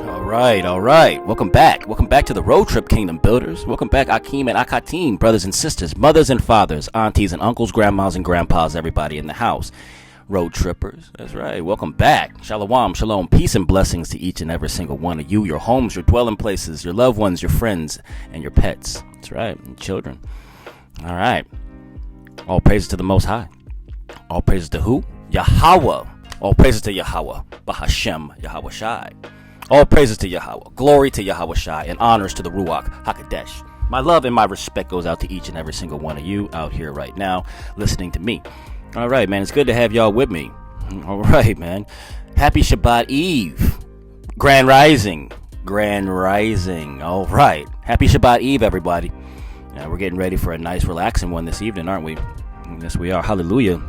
All right. Welcome back. Welcome back to the Road Trip Kingdom Builders. Welcome back, Akeem and Akatim, brothers and sisters, mothers and fathers, aunties and uncles, grandmas and grandpas, everybody in the house. Road trippers. That's right. Welcome back. Shalom, shalom, peace and blessings to each and every single one of you, your homes, your dwelling places, your loved ones, your friends, and your pets. That's right. And children. All right. All praises to the Most High. All praises to who? Yahweh. All praises to Yahweh. Bahashem Yahweh Shai. All praises to Yahweh, glory to Yahweh Shai, and honors to the Ruach HaKodesh. My love and my respect goes out to each and every single one of you out here right now listening to me. All right, man, it's good to have y'all with me. All right, man. Happy Shabbat Eve. Grand Rising. All right. Happy Shabbat Eve, everybody. We're getting ready for a nice, relaxing one this evening, aren't we? Yes, we are. Hallelujah.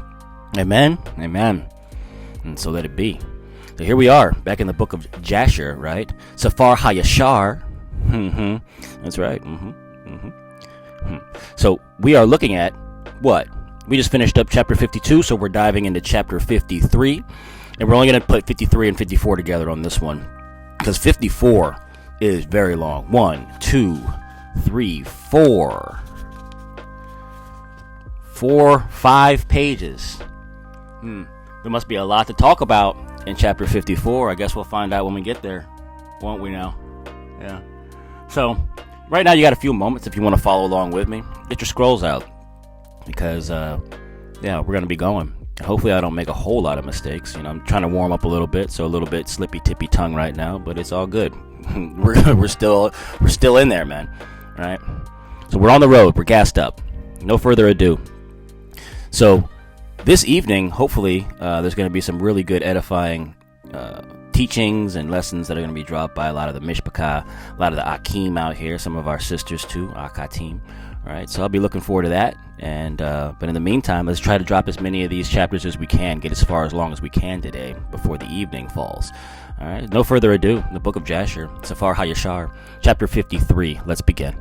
Amen. And so let it be. So here we are, back in the book of Jasher, right? Safar HaYashar. That's right. So we are looking at what? We just finished up chapter 52, so we're diving into chapter 53. And we're only going to put 53 and 54 together on this one, because 54 is very long. 1, 2, 3, 4. 5 pages. There must be a lot to talk about in chapter 54. I guess we'll find out when we get there, won't we now? Yeah. So, right now you got a few moments if you want to follow along with me. Get your scrolls out, because, we're going to be going. Hopefully I don't make a whole lot of mistakes. I'm trying to warm up a little bit, so a little bit slippy tippy tongue right now, but it's all good. we're still in there, man. All right. So we're on the road. We're gassed up. No further ado. So, this evening, hopefully, there's going to be some really good edifying teachings and lessons that are going to be dropped by a lot of the Mishpachah, a lot of the Akeem out here, some of our sisters too, Akatim. All right, so I'll be looking forward to that. And but in the meantime, let's try to drop as many of these chapters as we can, get as far as long as we can today before the evening falls. All right, no further ado, the book of Jasher, Safar HaYashar, chapter 53. Let's begin.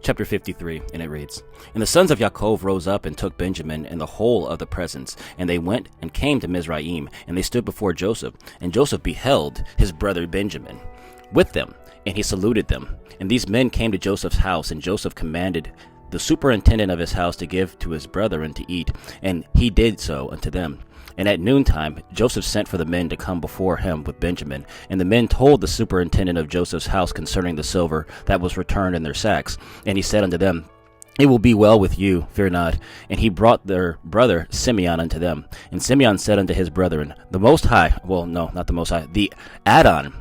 Chapter 53, and it reads, And the sons of Yaakov rose up and took Benjamin and the whole of the presents, and they went and came to Mizraim, and they stood before Joseph. And Joseph beheld his brother Benjamin with them, and he saluted them. And these men came to Joseph's house, and Joseph commanded the superintendent of his house to give to his brethren to eat, and he did so unto them. And at noontime Joseph sent for the men to come before him with Benjamin. And the men told the superintendent of Joseph's house concerning the silver that was returned in their sacks. And he said unto them, It will be well with you, fear not. And he brought their brother Simeon unto them. And Simeon said unto his brethren, The Most High, well, no, not the Most High, the Adon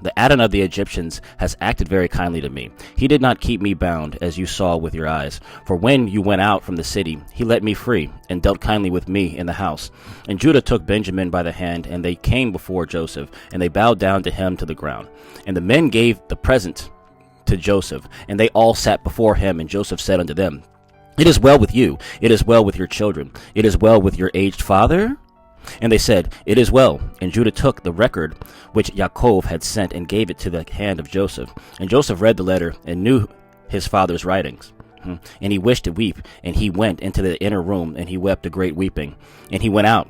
of the Egyptians has acted very kindly to me. He did not keep me bound, as you saw with your eyes. For when you went out from the city, he let me free, and dealt kindly with me in the house. And Judah took Benjamin by the hand, and they came before Joseph, and they bowed down to him to the ground. And the men gave the present to Joseph, and they all sat before him. And Joseph said unto them, It is well with you, it is well with your children, it is well with your aged father? And they said, It is well. And Judah took the record which Yaakov had sent, and gave it to the hand of Joseph. And Joseph read the letter, and knew his father's writings. And he wished to weep, and he went into the inner room, and he wept a great weeping. And he went out,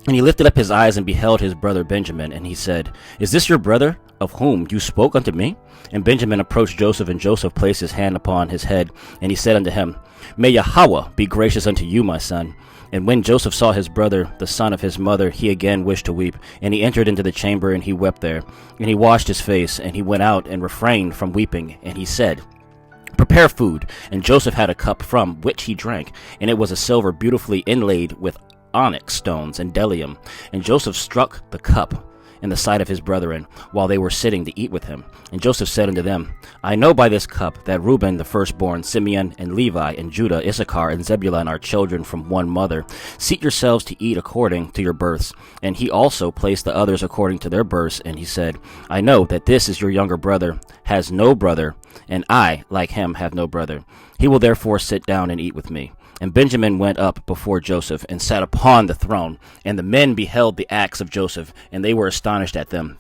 and he lifted up his eyes, and beheld his brother Benjamin. And he said, Is this your brother, of whom you spoke unto me? And Benjamin approached Joseph, and Joseph placed his hand upon his head, and he said unto him, May Yahweh be gracious unto you, my son. And when Joseph saw his brother, the son of his mother, he again wished to weep. And he entered into the chamber, and he wept there. And he washed his face, and he went out, and refrained from weeping. And he said, Prepare food. And Joseph had a cup, from which he drank, and it was a silver beautifully inlaid with onyx stones and bdellium. And Joseph struck the cup, in the sight of his brethren, while they were sitting to eat with him. And Joseph said unto them, I know by this cup that Reuben the firstborn, Simeon and Levi and Judah, Issachar and Zebulun are children from one mother. Seat yourselves to eat according to your births. And he also placed the others according to their births. And he said, I know that this is your younger brother, has no brother, and I, like him, have no brother. He will therefore sit down and eat with me. And Benjamin went up before Joseph and sat upon the throne. And the men beheld the acts of Joseph, and they were astonished at them.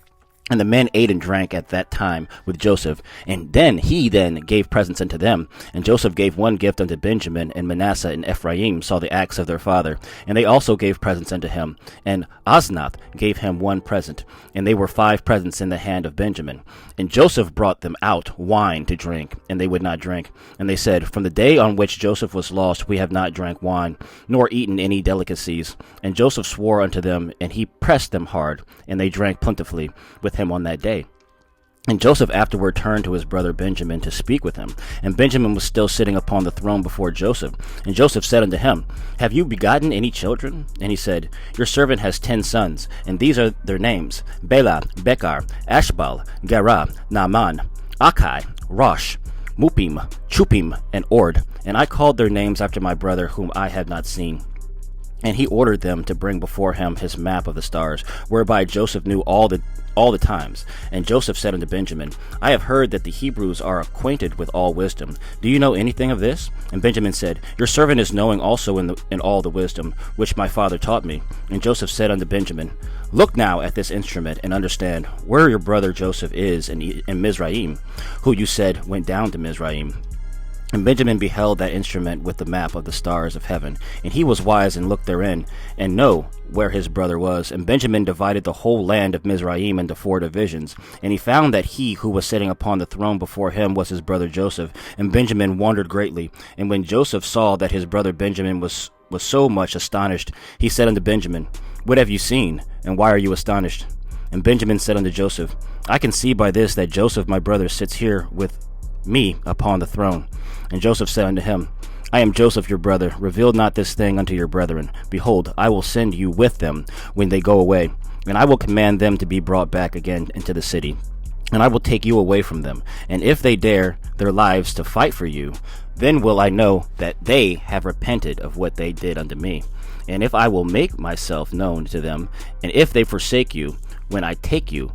And the men ate and drank at that time with Joseph. And then he gave presents unto them. And Joseph gave one gift unto Benjamin, and Manasseh and Ephraim saw the acts of their father. And they also gave presents unto him. And Osnath gave him one present. And they were 5 presents in the hand of Benjamin. And Joseph brought them out wine to drink, and they would not drink. And they said, From the day on which Joseph was lost, we have not drank wine, nor eaten any delicacies. And Joseph swore unto them, and he pressed them hard, and they drank plentifully with him on that day. And Joseph afterward turned to his brother Benjamin to speak with him. And Benjamin was still sitting upon the throne before Joseph. And Joseph said unto him, Have you begotten any children? And he said, Your servant has 10 sons, and these are their names, Bela, Bekar, Ashbal, Gera, Naaman, Akai, Rosh, Mupim, Chupim, and Ord. And I called their names after my brother whom I had not seen. And he ordered them to bring before him his map of the stars, whereby Joseph knew all the times. And Joseph said unto Benjamin, I have heard that the Hebrews are acquainted with all wisdom. Do you know anything of this? And Benjamin said, Your servant is knowing also in all the wisdom which my father taught me. And Joseph said unto Benjamin, Look now at this instrument, and understand where your brother Joseph is in Mizraim, who you said went down to Mizraim. And Benjamin beheld that instrument with the map of the stars of heaven, and he was wise and looked therein, and know where his brother was. And Benjamin divided the whole land of Mizraim into 4 divisions. And he found that he who was sitting upon the throne before him was his brother Joseph. And Benjamin wondered greatly. And when Joseph saw that his brother Benjamin was so much astonished, he said unto Benjamin, What have you seen, and why are you astonished? And Benjamin said unto Joseph, I can see by this that Joseph my brother sits here with me upon the throne. And Joseph said unto him, I am Joseph your brother. Reveal not this thing unto your brethren. Behold, I will send you with them when they go away, and I will command them to be brought back again into the city. And I will take you away from them. And if they dare their lives to fight for you, then will I know that they have repented of what they did unto me. And if I will make myself known to them, and if they forsake you when I take you,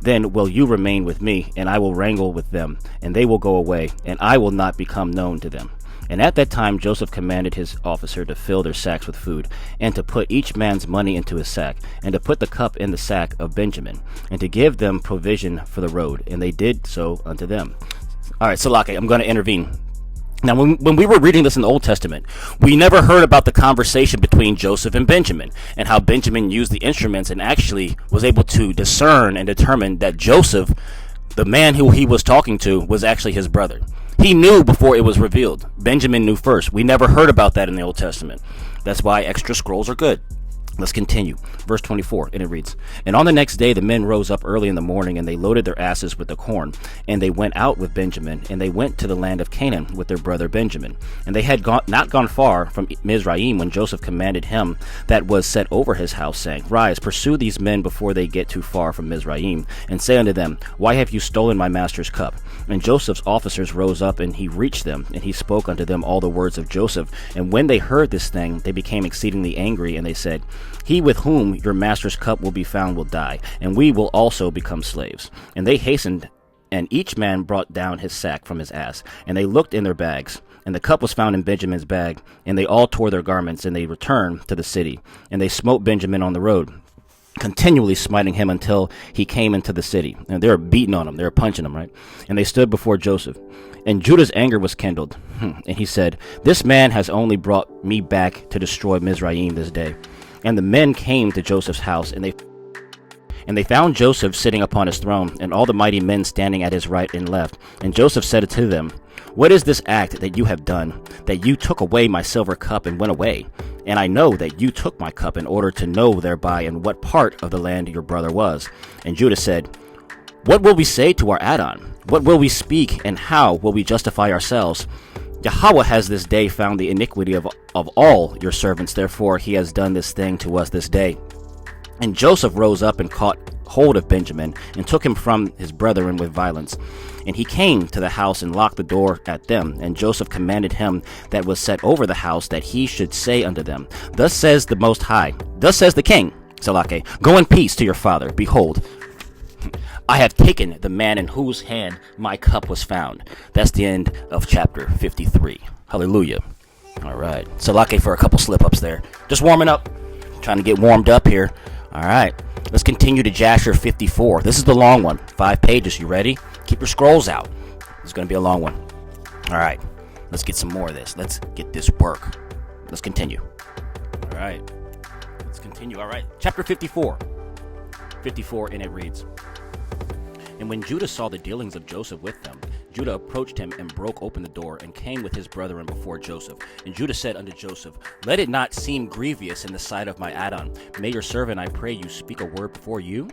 then will you remain with me, and I will wrangle with them, and they will go away, and I will not become known to them. And at that time Joseph commanded his officer to fill their sacks with food, and to put each man's money into his sack, and to put the cup in the sack of Benjamin, and to give them provision for the road. And they did so unto them. All right, Salaki, I'm going to intervene. Now, when we were reading this in the Old Testament, we never heard about the conversation between Joseph and Benjamin, and how Benjamin used the instruments and actually was able to discern and determine that Joseph, the man who he was talking to, was actually his brother. He knew before it was revealed. Benjamin knew first. We never heard about that in the Old Testament. That's why extra scrolls are good. Let's continue. Verse 24, and it reads, And on the next day the men rose up early in the morning, and they loaded their asses with the corn, and they went out with Benjamin, and they went to the land of Canaan with their brother Benjamin. And they had not gone far from Mizraim when Joseph commanded him that was set over his house, saying, Rise, pursue these men before they get too far from Mizraim, and say unto them, Why have you stolen my master's cup? And Joseph's officers rose up, and he reached them, and he spoke unto them all the words of Joseph. And when they heard this thing, they became exceedingly angry, and they said, He with whom your master's cup will be found will die, and we will also become slaves. And they hastened, and each man brought down his sack from his ass, and they looked in their bags. And the cup was found in Benjamin's bag, and they all tore their garments, and they returned to the city. And they smote Benjamin on the road, continually smiting him until he came into the city. And they were beating on him, they were punching him, right? And they stood before Joseph. And Judah's anger was kindled, and he said, This man has only brought me back to destroy Mizraim this day. And the men came to Joseph's house, and they found Joseph sitting upon his throne, and all the mighty men standing at his right and left. And Joseph said to them, What is this act that you have done, that you took away my silver cup and went away? And I know that you took my cup in order to know thereby in what part of the land your brother was. And Judah said, What will we say to our Adon? What will we speak, and how will we justify ourselves? Yahweh has this day found the iniquity of all your servants, therefore he has done this thing to us this day. And Joseph rose up and caught hold of Benjamin, and took him from his brethren with violence. And he came to the house and locked the door at them. And Joseph commanded him that was set over the house that he should say unto them, Thus says the Most High, thus says the king, Salake, go in peace to your father. Behold, I have taken the man in whose hand my cup was found. That's the end of chapter 53. Hallelujah. All right. Salake for a couple slip-ups there. Just warming up. Trying to get warmed up here. All right. Let's continue to Jasher 54. This is the long one. 5 pages. You ready? Keep your scrolls out. It's going to be a long one. All right. Let's get some more of this. Let's get this work. Let's continue. All right. Let's continue. All right. Chapter 54. 54, and it reads, And when Judah saw the dealings of Joseph with them, Judah approached him and broke open the door and came with his brethren before Joseph. And Judah said unto Joseph, Let it not seem grievous in the sight of my Adon. May your servant, I pray you, speak a word before you?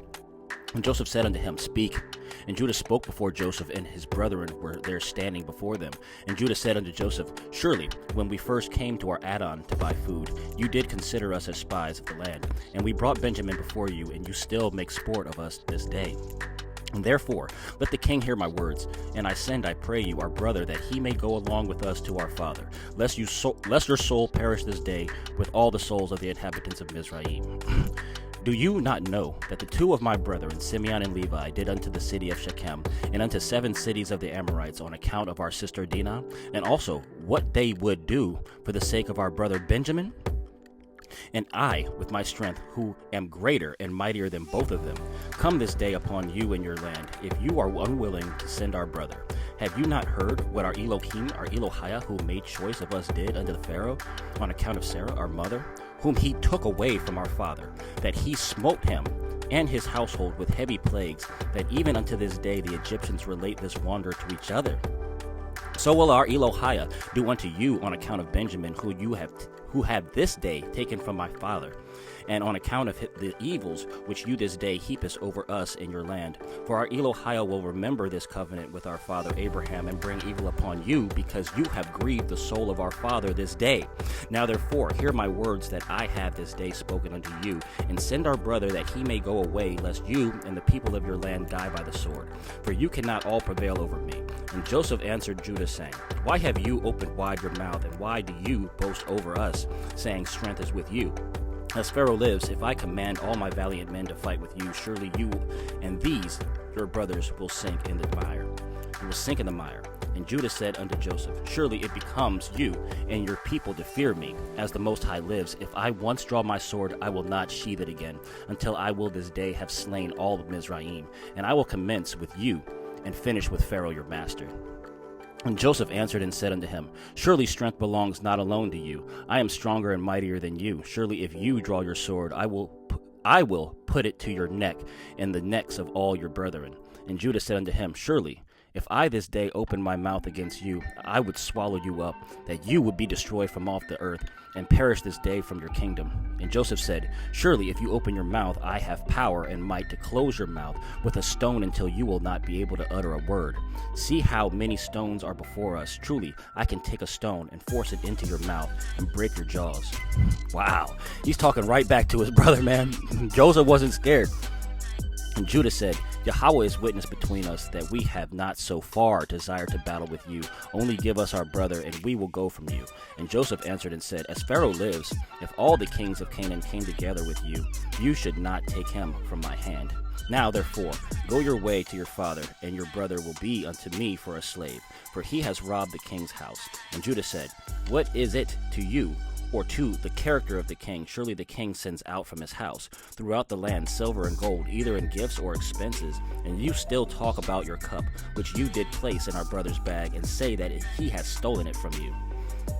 And Joseph said unto him, Speak. And Judah spoke before Joseph, and his brethren were there standing before them. And Judah said unto Joseph, Surely, when we first came to our Adon to buy food, you did consider us as spies of the land. And we brought Benjamin before you, and you still make sport of us this day. And therefore, let the king hear my words, and I send, I pray you, our brother, that he may go along with us to our father, lest your soul perish this day with all the souls of the inhabitants of Mizraim. Do you not know that the 2 of my brethren, Simeon and Levi, did unto the city of Shechem, and unto 7 cities of the Amorites on account of our sister Dinah, and also what they would do for the sake of our brother Benjamin? And I, with my strength, who am greater and mightier than both of them, come this day upon you and your land, if you are unwilling to send our brother. Have you not heard what our Elohim, our Elohiah, who made choice of us, did unto the Pharaoh, on account of Sarah, our mother, whom he took away from our father, that he smote him and his household with heavy plagues, that even unto this day the Egyptians relate this wonder to each other? So will our Elohiah do unto you on account of Benjamin, who have this day taken from my father, and on account of the evils which you this day heapest over us in your land. For our Elohiah will remember this covenant with our father Abraham, and bring evil upon you, because you have grieved the soul of our father this day. Now therefore hear my words that I have this day spoken unto you, and send our brother that he may go away, lest you and the people of your land die by the sword. For you cannot all prevail over me. And Joseph answered Judah, saying, Why have you opened wide your mouth, and why do you boast over us, saying, Strength is with you? As Pharaoh lives, if I command all my valiant men to fight with you, surely you and these your brothers will sink in the mire. You will sink in the mire. And Judah said unto Joseph, Surely it becomes you and your people to fear me, as the Most High lives. If I once draw my sword, I will not sheathe it again, until I will this day have slain all of Mizraim. And I will commence with you, and finish with Pharaoh your master. And Joseph answered and said unto him, Surely strength belongs not alone to you. I am stronger and mightier than you. Surely if you draw your sword, I will put it to your neck and the necks of all your brethren. And Judah said unto him, Surely if I this day open my mouth against you, I would swallow you up, that you would be destroyed from off the earth, and perish this day from your kingdom. And Joseph said, Surely if you open your mouth, I have power and might to close your mouth with a stone until you will not be able to utter a word. See how many stones are before us. Truly, I can take a stone and force it into your mouth and break your jaws. Wow. He's talking right back to his brother, man. Joseph wasn't scared. And Judah said, Yahweh is witness between us that we have not so far desired to battle with you. Only give us our brother, and we will go from you. And Joseph answered and said, As Pharaoh lives, if all the kings of Canaan came together with you, you should not take him from my hand. Now therefore, go your way to your father, and your brother will be unto me for a slave, for he has robbed the king's house. And Judah said, What is it to you, or to the character of the king? Surely the king sends out from his house throughout the land silver and gold, either in gifts or expenses, and you still talk about your cup, which you did place in our brother's bag, and say that he has stolen it from you.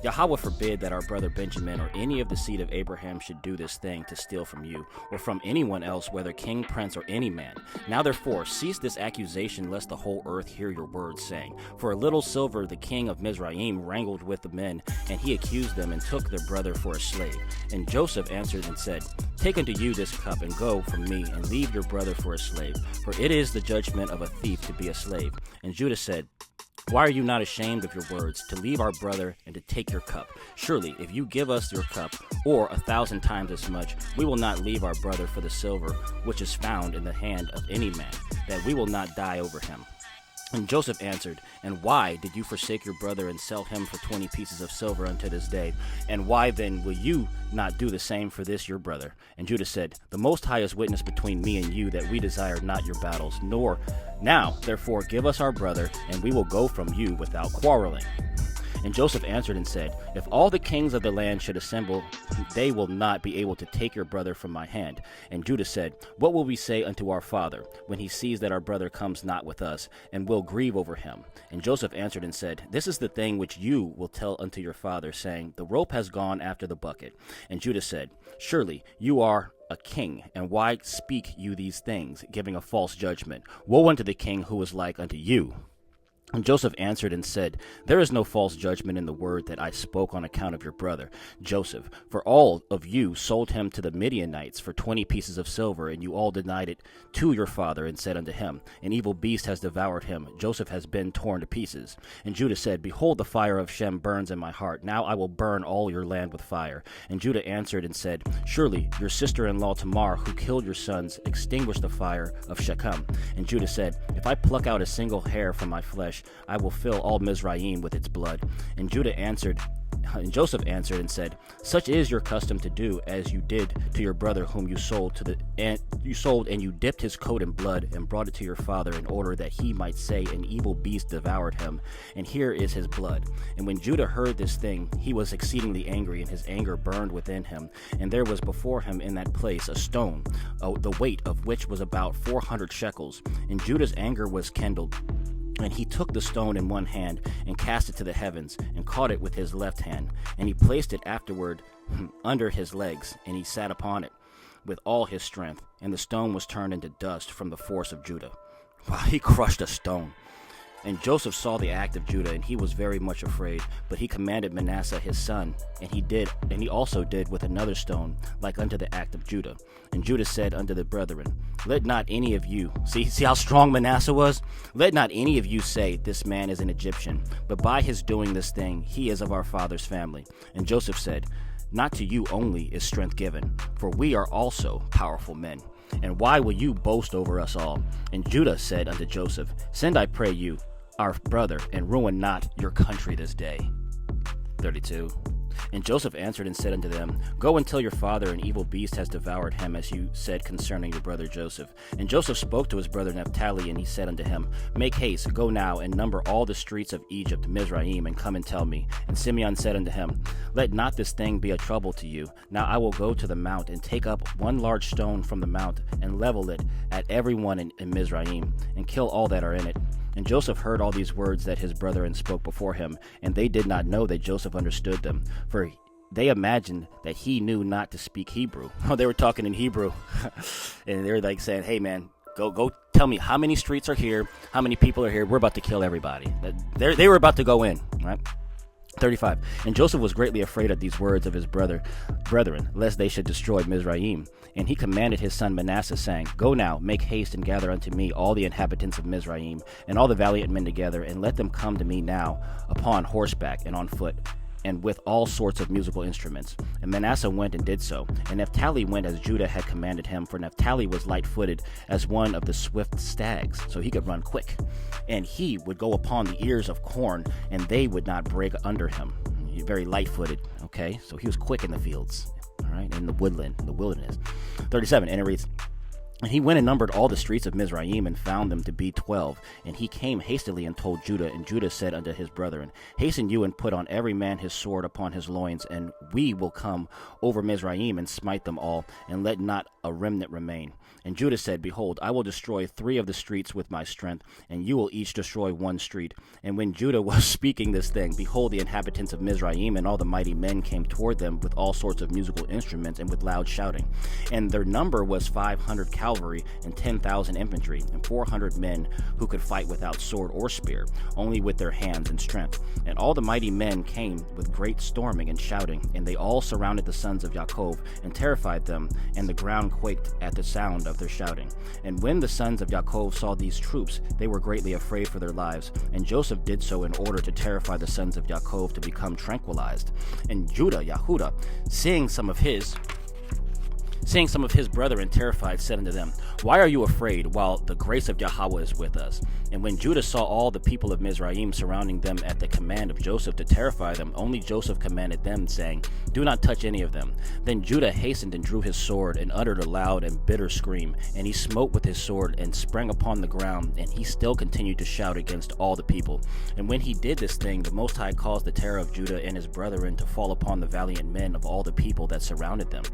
Yahweh forbid that our brother Benjamin or any of the seed of Abraham should do this thing to steal from you, or from anyone else, whether king, prince, or any man. Now therefore cease this accusation, lest the whole earth hear your words, saying, For a little silver the king of Mizraim wrangled with the men, and he accused them, and took their brother for a slave. And Joseph answered and said, Take unto you this cup, and go from me, and leave your brother for a slave, for it is the judgment of a thief to be a slave. And Judah said, Why are you not ashamed of your words, to leave our brother and to take your cup? Surely, if you give us your cup, or 1,000 times as much, we will not leave our brother for the silver which is found in the hand of any man, that we will not die over him. And Joseph answered, And why did you forsake your brother and sell him for 20 pieces of silver unto this day? And why then will you not do the same for this your brother? And Judah said, The Most High is witness between me and you, that we desire not your battles, nor now, therefore give us our brother, and we will go from you without quarreling. And Joseph answered and said, If all the kings of the land should assemble, they will not be able to take your brother from my hand. And Judah said, What will we say unto our father, when he sees that our brother comes not with us, and will grieve over him? And Joseph answered and said, This is the thing which you will tell unto your father, saying, The rope has gone after the bucket. And Judah said, Surely you are a king, and why speak you these things, giving a false judgment? Woe unto the king who is like unto you! And Joseph answered and said, There is no false judgment in the word that I spoke on account of your brother Joseph. For all of you sold him to the Midianites for 20 pieces of silver, and you all denied it to your father, and said unto him, An evil beast has devoured him. Joseph has been torn to pieces. And Judah said, Behold, the fire of Shem burns in my heart. Now I will burn all your land with fire. And Judah answered and said, Surely your sister-in-law Tamar, who killed your sons, extinguished the fire of Shechem. And Judah said, If I pluck out a single hair from my flesh, I will fill all Mizraim with its blood. And Joseph answered and said, Such is your custom to do, as you did to your brother whom you sold and you dipped his coat in blood and brought it to your father, in order that he might say, An evil beast devoured him, and here is his blood. And when Judah heard this thing, he was exceedingly angry, and his anger burned within him. And there was before him in that place a stone, the weight of which was about 400 shekels. And Judah's anger was kindled. And he took the stone in one hand, and cast it to the heavens, and caught it with his left hand. And he placed it afterward under his legs, and he sat upon it with all his strength. And the stone was turned into dust from the force of Judah. Wow, he crushed a stone. And Joseph saw the act of Judah, and he was very much afraid. But he commanded Manasseh his son, and he also did with another stone, like unto the act of Judah. And Judah said unto the brethren, Let not any of you, see how strong Manasseh was? Let not any of you say, This man is an Egyptian, but by his doing this thing, he is of our father's family. And Joseph said, Not to you only is strength given, for we are also powerful men. And why will you boast over us all? And Judah said unto Joseph, Send, I pray you, our brother, and ruin not your country this day. 32. And Joseph answered and said unto them, Go and tell your father, an evil beast has devoured him, as you said concerning your brother Joseph. And Joseph spoke to his brother Naphtali, and he said unto him, Make haste, go now, and number all the streets of Egypt, Mizraim, and come and tell me. And Simeon said unto him, Let not this thing be a trouble to you. Now I will go to the mount, and take up one large stone from the mount, and level it at every one in Mizraim, and kill all that are in it. And Joseph heard all these words that his brethren spoke before him, and they did not know that Joseph understood them, for they imagined that he knew not to speak Hebrew. Oh, they were talking in Hebrew, and they were like saying, Hey man, go tell me how many streets are here, how many people are here, we're about to kill everybody. They were about to go in, right? 35. And Joseph was greatly afraid of these words of his brethren, lest they should destroy Mizraim. And he commanded his son Manasseh, saying, Go now, make haste, and gather unto me all the inhabitants of Mizraim, and all the valiant men together, and let them come to me now upon horseback and on foot, and with all sorts of musical instruments. And Manasseh went and did so. And Naphtali went as Judah had commanded him, for Naphtali was light-footed as one of the swift stags, so he could run quick. And he would go upon the ears of corn, and they would not break under him. He's very light-footed, okay? So he was quick in the fields, all right, in the wilderness. 37, and it reads, And he went and numbered all the streets of Mizraim, and found them to be 12. And he came hastily and told Judah. And Judah said unto his brethren, Hasten you, and put on every man his sword upon his loins, and we will come over Mizraim, and smite them all, and let not a remnant remain. And Judah said, Behold, I will destroy 3 of the streets with my strength, and you will each destroy 1 street. And when Judah was speaking this thing, behold, the inhabitants of Mizraim and all the mighty men came toward them with all sorts of musical instruments and with loud shouting. And their number was 500 cavalry and 10,000 infantry, and 400 men who could fight without sword or spear, only with their hands and strength. And all the mighty men came with great storming and shouting, and they all surrounded the sons of Yaakov, and terrified them, and the ground quaked at the sound of their shouting. And when the sons of Yaakov saw these troops, they were greatly afraid for their lives. And Joseph did so in order to terrify the sons of Yaakov to become tranquilized. And Yehuda, seeing some of his brethren terrified, said unto them, Why are you afraid, while the grace of Yahweh is with us? And when Judah saw all the people of Mizraim surrounding them at the command of Joseph to terrify them, only Joseph commanded them, saying, Do not touch any of them. Then Judah hastened and drew his sword, and uttered a loud and bitter scream. And he smote with his sword, and sprang upon the ground, and he still continued to shout against all the people. And when he did this thing, the Most High caused the terror of Judah and his brethren to fall upon the valiant men of all the people that surrounded them.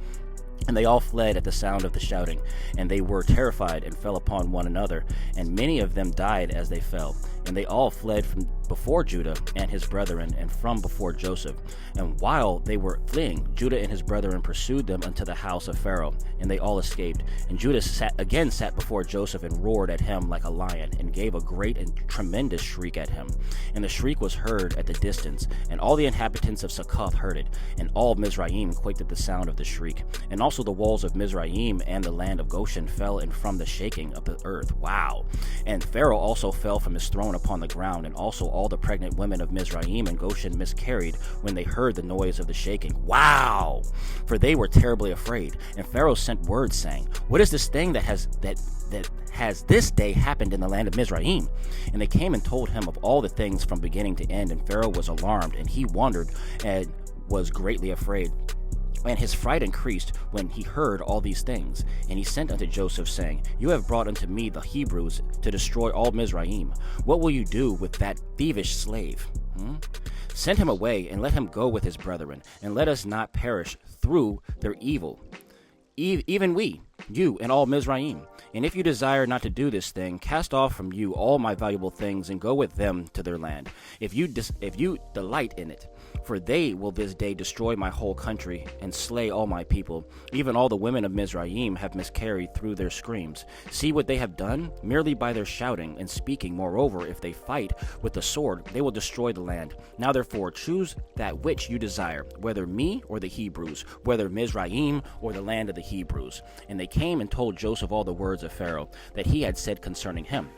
And they all fled at the sound of the shouting, and they were terrified and fell upon one another, and many of them died as they fell. And they all fled from before Judah and his brethren, and from before Joseph. And while they were fleeing, Judah and his brethren pursued them unto the house of Pharaoh, and they all escaped. And Judah sat before Joseph, and roared at him like a lion, and gave a great and tremendous shriek at him. And the shriek was heard at the distance, and all the inhabitants of Succoth heard it, and all Mizraim quaked at the sound of the shriek. And also the walls of Mizraim and the land of Goshen fell in from the shaking of the earth. Wow. And Pharaoh also fell from his throne upon the ground, and also all the pregnant women of Mizraim and Goshen miscarried when they heard the noise of the shaking. Wow! For they were terribly afraid. And Pharaoh sent word, saying, What is this thing that has this day happened in the land of Mizraim? And they came and told him of all the things from beginning to end. And Pharaoh was alarmed, and he wondered and was greatly afraid. And his fright increased when he heard all these things. And he sent unto Joseph, saying, You have brought unto me the Hebrews to destroy all Mizraim. What will you do with that thievish slave? Send him away, and let him go with his brethren, and let us not perish through their evil. Even we, you, and all Mizraim. And if you desire not to do this thing, cast off from you all my valuable things, and go with them to their land, if you delight in it. For they will this day destroy my whole country, and slay all my people. Even all the women of Mizraim have miscarried through their screams. See what they have done, merely by their shouting and speaking. Moreover, if they fight with the sword, they will destroy the land. Now therefore choose that which you desire, whether me or the Hebrews, whether Mizraim or the land of the Hebrews. And they came and told Joseph all the words of Pharaoh that he had said concerning him.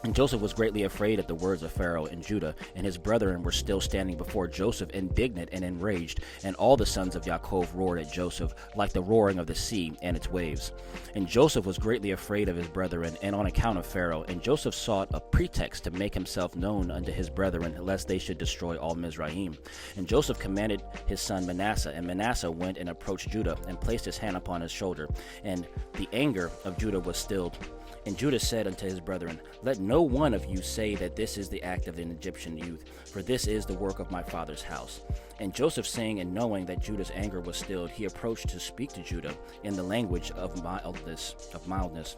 And Joseph was greatly afraid at the words of Pharaoh and Judah, and his brethren were still standing before Joseph, indignant and enraged. And all the sons of Yaakov roared at Joseph, like the roaring of the sea and its waves. And Joseph was greatly afraid of his brethren, and on account of Pharaoh. And Joseph sought a pretext to make himself known unto his brethren, lest they should destroy all Mizraim. And Joseph commanded his son Manasseh, and Manasseh went and approached Judah, and placed his hand upon his shoulder. And the anger of Judah was stilled. And Judah said unto his brethren, Let no one of you say that this is the act of an Egyptian youth, for this is the work of my father's house. And Joseph, seeing and knowing that Judah's anger was stilled, he approached to speak to Judah in the language of mildness.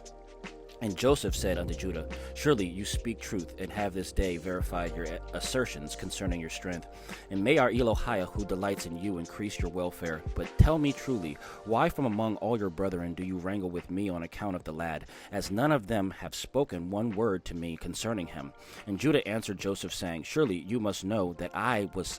And Joseph said unto Judah, Surely you speak truth, and have this day verified your assertions concerning your strength. And may our Elohim, who delights in you, increase your welfare. But tell me truly, why from among all your brethren do you wrangle with me on account of the lad, as none of them have spoken one word to me concerning him? And Judah answered Joseph, saying, Surely you must know that I was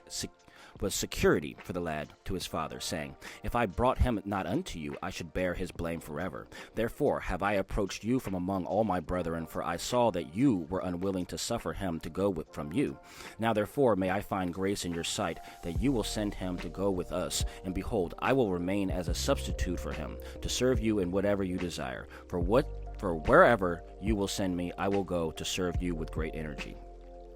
security for the lad to his father, saying, If I brought him not unto you, I should bear his blame forever. Therefore have I approached you from among all my brethren, for I saw that you were unwilling to suffer him to go from you. Now therefore may I find grace in your sight, that you will send him to go with us. And behold, I will remain as a substitute for him, to serve you in whatever you desire. For wherever you will send me, I will go to serve you with great energy.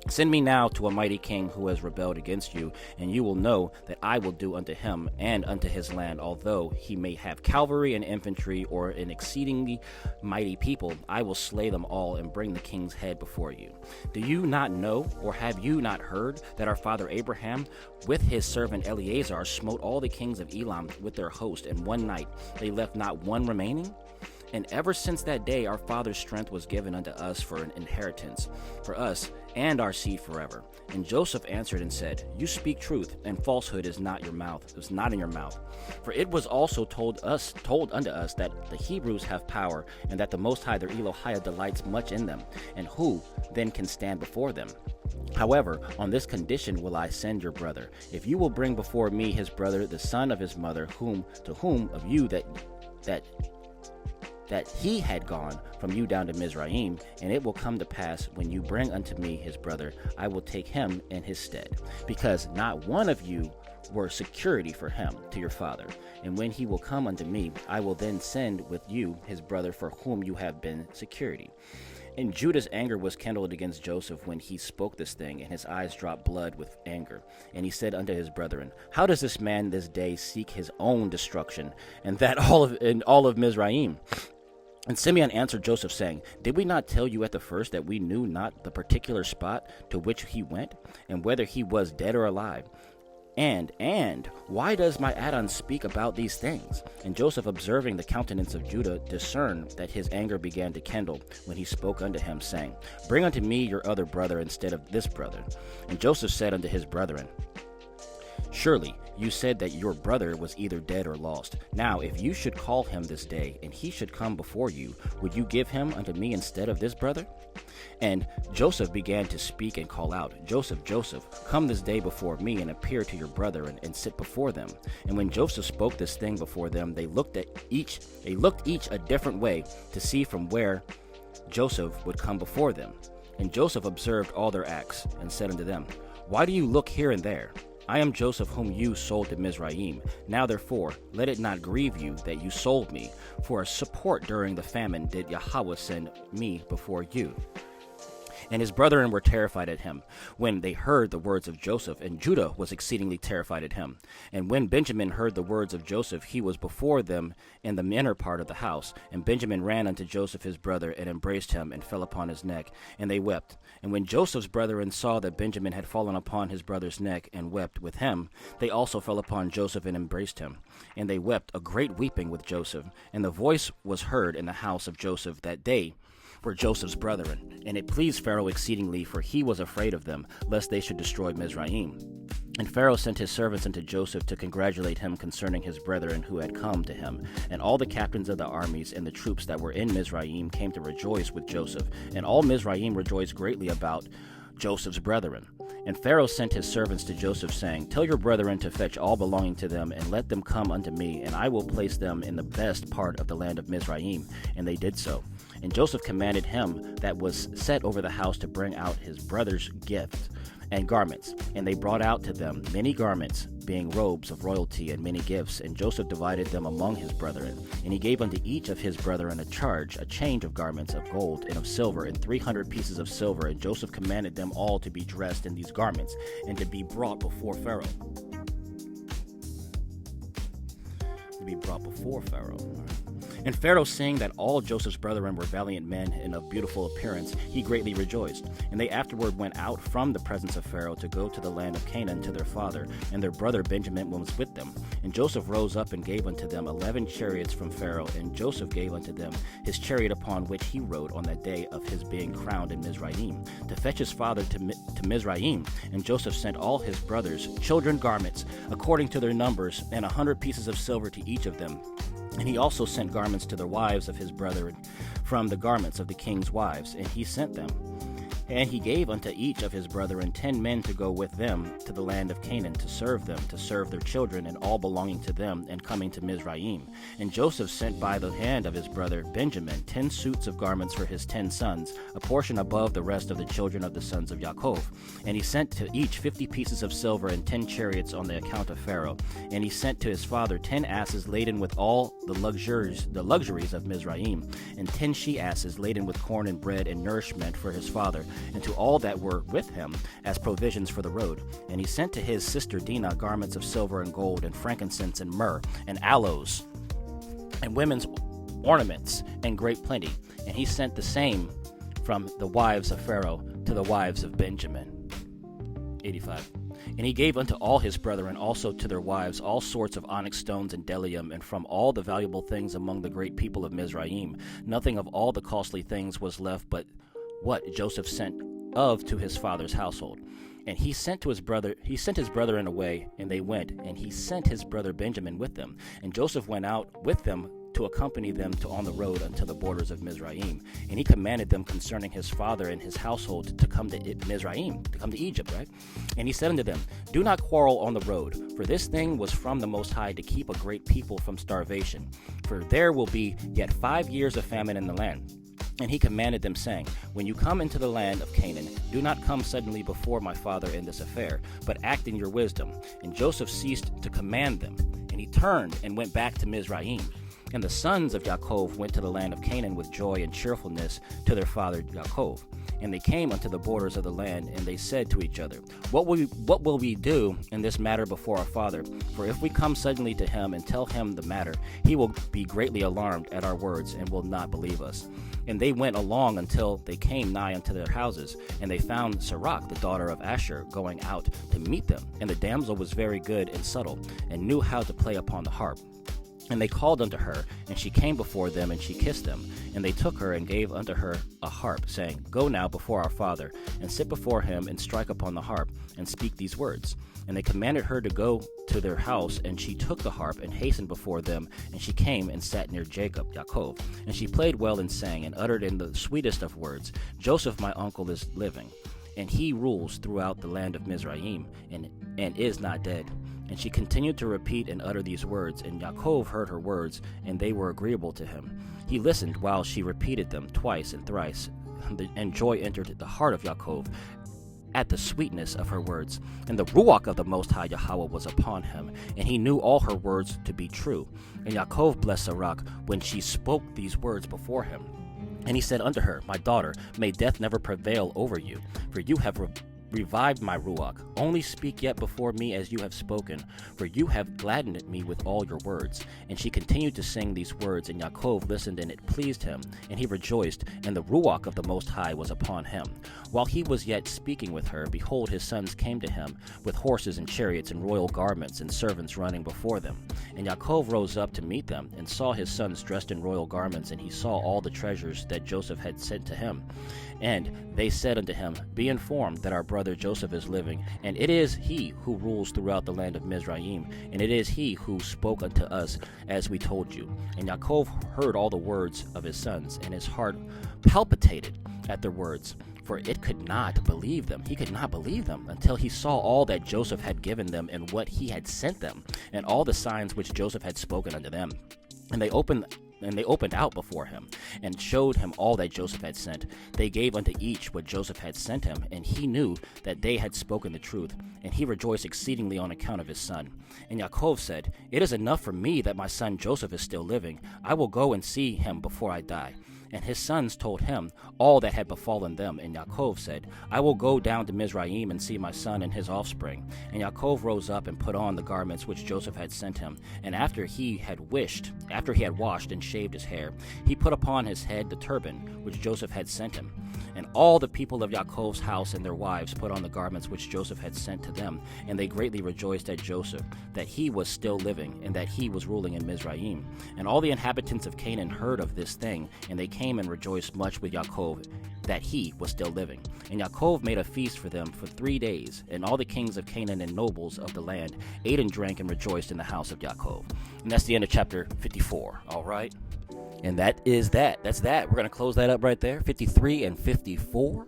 Send me now to a mighty king who has rebelled against you, and you will know that I will do unto him and unto his land, although he may have cavalry and infantry, or an exceedingly mighty people, I will slay them all and bring the king's head before you. Do you not know, or have you not heard, that our father Abraham with his servant Eleazar smote all the kings of Elam with their host, and one night they left not one remaining? And ever since that day our father's strength was given unto us for an inheritance, for us and our seed forever. And Joseph answered and said, You speak truth, and falsehood is not in your mouth. For it was also told unto us that the Hebrews have power, and that the Most High their Elohim delights much in them, and who then can stand before them? However, on this condition will I send your brother, if you will bring before me his brother, the son of his mother, to whom of you that that he had gone from you down to Mizraim, and it will come to pass, when you bring unto me his brother, I will take him in his stead, because not one of you were security for him to your father. And when he will come unto me, I will then send with you his brother, for whom you have been security. And Judah's anger was kindled against Joseph when he spoke this thing, and his eyes dropped blood with anger. And he said unto his brethren, How does this man this day seek his own destruction, and that all of Mizraim? And Simeon answered Joseph, saying, Did we not tell you at the first that we knew not the particular spot to which he went, and whether he was dead or alive? And why does my Adon speak about these things? And Joseph, observing the countenance of Judah, discerned that his anger began to kindle when he spoke unto him, saying, Bring unto me your other brother instead of this brother. And Joseph said unto his brethren, Surely you said that your brother was either dead or lost. Now if you should call him this day, and he should come before you, would you give him unto me instead of this brother? And Joseph began to speak and call out, Joseph, Joseph, come this day before me, and appear to your brethren, and sit before them. And when Joseph spoke this thing before them, they looked each a different way, to see from where Joseph would come before them. And Joseph observed all their acts, and said unto them, Why do you look here and there? I am Joseph, whom you sold to Mizraim. Now therefore, let it not grieve you that you sold me. For a support during the famine did Yahweh send me before you. And his brethren were terrified at him when they heard the words of Joseph, and Judah was exceedingly terrified at him. And when Benjamin heard the words of Joseph, he was before them in the inner part of the house. And Benjamin ran unto Joseph his brother, and embraced him, and fell upon his neck, and they wept. And when Joseph's brethren saw that Benjamin had fallen upon his brother's neck, and wept with him, they also fell upon Joseph, and embraced him. And they wept a great weeping with Joseph. And the voice was heard in the house of Joseph that day were Joseph's brethren. And it pleased Pharaoh exceedingly, for he was afraid of them, lest they should destroy Mizraim. And Pharaoh sent his servants unto Joseph to congratulate him concerning his brethren who had come to him. And all the captains of the armies and the troops that were in Mizraim came to rejoice with Joseph. And all Mizraim rejoiced greatly about Joseph's brethren. And Pharaoh sent his servants to Joseph, saying, Tell your brethren to fetch all belonging to them, and let them come unto me, and I will place them in the best part of the land of Mizraim. And they did so. And Joseph commanded him that was set over the house to bring out his brother's gifts and garments. And they brought out to them many garments, being robes of royalty, and many gifts. And Joseph divided them among his brethren. And he gave unto each of his brethren a change of garments of gold and of silver, and 300 pieces of silver. And Joseph commanded them all to be dressed in these garments, and to be brought before Pharaoh. And Pharaoh, seeing that all Joseph's brethren were valiant men and of beautiful appearance, he greatly rejoiced. And they afterward went out from the presence of Pharaoh to go to the land of Canaan to their father, and their brother Benjamin was with them. And Joseph rose up and gave unto them 11 chariots from Pharaoh, and Joseph gave unto them his chariot upon which he rode on that day of his being crowned in Mizraim, to fetch his father to Mizraim. And Joseph sent all his brothers children garments, according to their numbers, and 100 pieces of silver to each of them. And he also sent garments to the wives of his brethren from the garments of the king's wives, and he sent them. And he gave unto each of his brethren 10 men to go with them to the land of Canaan, to serve their children, and all belonging to them, and coming to Mizraim. And Joseph sent by the hand of his brother Benjamin 10 suits of garments for his 10 sons, a portion above the rest of the children of the sons of Yaakov. And he sent to each 50 pieces of silver and 10 chariots on the account of Pharaoh. And he sent to his father 10 asses laden with all the luxuries of Mizraim, and 10 she-asses laden with corn and bread and nourishment for his father, and to all that were with him as provisions for the road. And he sent to his sister Dinah garments of silver and gold, and frankincense and myrrh, and aloes, and women's ornaments, and great plenty. And he sent the same from the wives of Pharaoh to the wives of Benjamin. 85. And he gave unto all his brethren also to their wives all sorts of onyx stones and bdellium, and from all the valuable things among the great people of Mizraim. Nothing of all the costly things was left but what Joseph sent of to his father's household. And he sent his brethren away, and they went, and he sent his brother Benjamin with them. And Joseph went out with them to accompany them on the road unto the borders of Mizraim. And he commanded them concerning his father and his household to come to Mizraim, to come to Egypt, right? And he said unto them, do not quarrel on the road, for this thing was from the Most High to keep a great people from starvation. For there will be yet 5 years of famine in the land. And he commanded them, saying, when you come into the land of Canaan, do not come suddenly before my father in this affair, but act in your wisdom. And Joseph ceased to command them, and he turned and went back to Mizraim. And the sons of Yaakov went to the land of Canaan with joy and cheerfulness to their father Yaakov. And they came unto the borders of the land, and they said to each other, What will we do in this matter before our father? For if we come suddenly to him and tell him the matter, he will be greatly alarmed at our words, and will not believe us. And they went along until they came nigh unto their houses, and they found Sirach, the daughter of Asher, going out to meet them. And the damsel was very good and subtle, and knew how to play upon the harp. And they called unto her, and she came before them, and she kissed them. And they took her and gave unto her a harp, saying, Go now before our father, and sit before him, and strike upon the harp, and speak these words. And they commanded her to go to their house, and she took the harp, and hastened before them, and she came and sat near Yaakov. And she played well and sang, and uttered in the sweetest of words, Joseph my uncle is living, and he rules throughout the land of Mizraim, and is not dead. And she continued to repeat and utter these words, and Yaakov heard her words, and they were agreeable to him. He listened while she repeated them twice and thrice, and joy entered the heart of Yaakov at the sweetness of her words. And the Ruach of the Most High Yahweh was upon him, and he knew all her words to be true. And Yaakov blessed Sirach when she spoke these words before him. And he said unto her, My daughter, may death never prevail over you, for you have revived my Ruach. Only speak yet before me as you have spoken, for you have gladdened me with all your words. And she continued to sing these words, and Yaakov listened, and it pleased him, and he rejoiced, and the Ruach of the Most High was upon him. While he was yet speaking with her, behold, his sons came to him with horses and chariots and royal garments, and servants running before them. And Yaakov rose up to meet them, and saw his sons dressed in royal garments, and he saw all the treasures that Joseph had sent to him. And they said unto him, Be informed that our brother Joseph is living, and it is he who rules throughout the land of Mizraim, and it is he who spoke unto us as we told you. And Yaakov heard all the words of his sons, and his heart palpitated at their words, for it could not believe them. He could not believe them until he saw all that Joseph had given them, and what he had sent them, and all the signs which Joseph had spoken unto them. And they opened out before him, and showed him all that Joseph had sent. They gave unto each what Joseph had sent him, and he knew that they had spoken the truth. And he rejoiced exceedingly on account of his son. And Yaakov said, It is enough for me that my son Joseph is still living. I will go and see him before I die. And his sons told him all that had befallen them. And Yaakov said, I will go down to Mizraim and see my son and his offspring. And Yaakov rose up and put on the garments which Joseph had sent him. And after he had washed and shaved his hair, he put upon his head the turban which Joseph had sent him. And all the people of Yaakov's house and their wives put on the garments which Joseph had sent to them. And they greatly rejoiced at Joseph, that he was still living, and that he was ruling in Mizraim. And all the inhabitants of Canaan heard of this thing, and they came and rejoiced much with Yaakov, that he was still living. And Yaakov made a feast for them for 3 days, and all the kings of Canaan and nobles of the land ate and drank and rejoiced in the house of Yaakov. And that's the end of chapter 54, all right? And that is that. That's that. We're going to close that up right there. 53 and 54.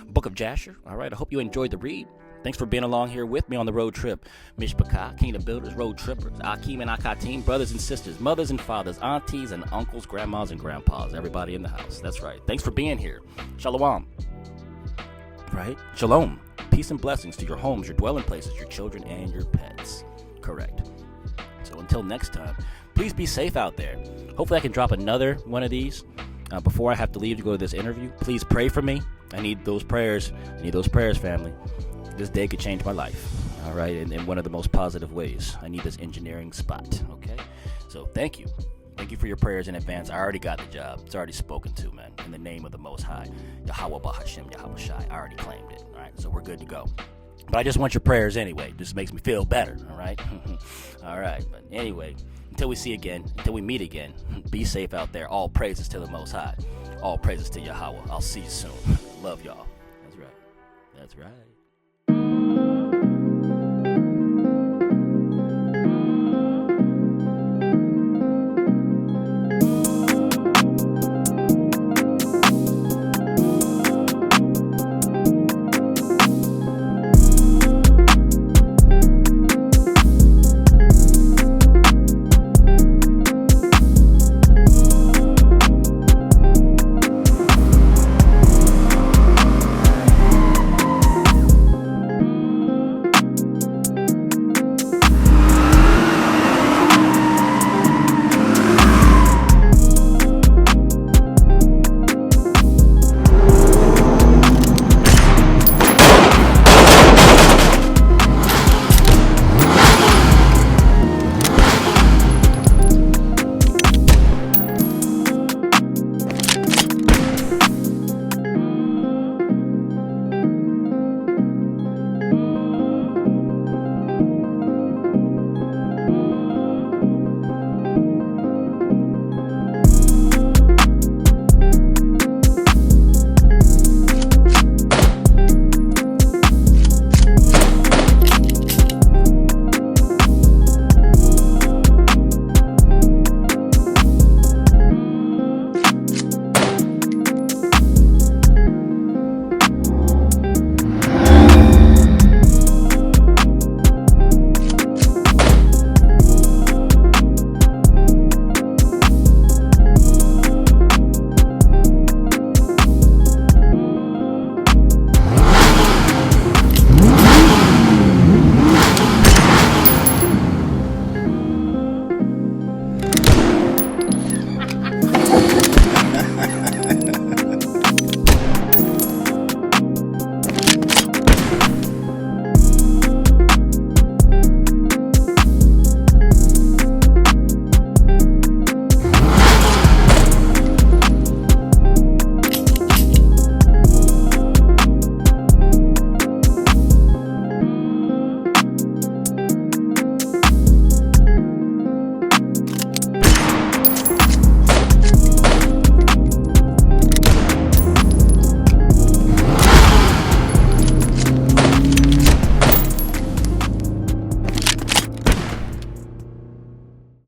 Book of Jasher. All right. I hope you enjoyed the read. Thanks for being along here with me on the road trip. Mishpachah, Kingdom Builders, Road Trippers, Akim and Akatim, brothers and sisters, mothers and fathers, aunties and uncles, grandmas and grandpas, everybody in the house. That's right. Thanks for being here. Shalom. Right? Shalom. Peace and blessings to your homes, your dwelling places, your children, and your pets. Correct. So until next time, please be safe out there. Hopefully I can drop another one of these before I have to leave to go to this interview. Please pray for me. I need those prayers. I need those prayers, family. This day could change my life, all right, in one of the most positive ways. I need this engineering spot, okay? So thank you. Thank you for your prayers in advance. I already got the job. It's already spoken to, man, in the name of the Most High. Yahweh Bahashem, Yahweh Shai. I already claimed it, all right? So we're good to go. But I just want your prayers anyway. This makes me feel better, all right? All right, but anyway, until we meet again, be safe out there. All praises to the Most High. All praises to Yahweh. I'll see you soon. Love y'all. That's right. That's right.